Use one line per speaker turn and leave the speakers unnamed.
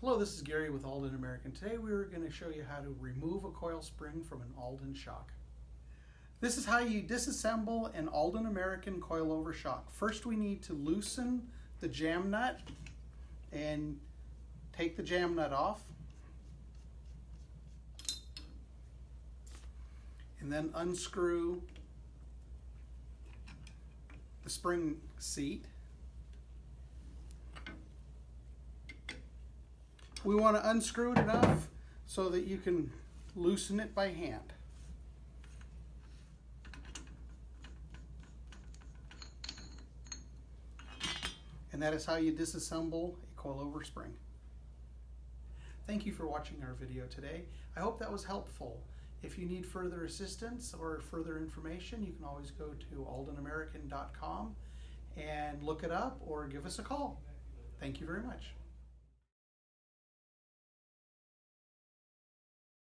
Hello, this is Gary with Aldan American. Today we're going to show you how to remove a coil spring from an Aldan shock. This is how you disassemble an Aldan American coilover shock. First we need to loosen the jam nut and take the jam nut off. And then unscrew the spring seat. We want to unscrew it enough so that you can loosen it by hand. And that is how you disassemble a coilover spring. Thank you for watching our video today. I hope that was helpful. If you need further assistance or further information, you can always go to aldanamerican.com and look it up or give us a call. Thank you very much.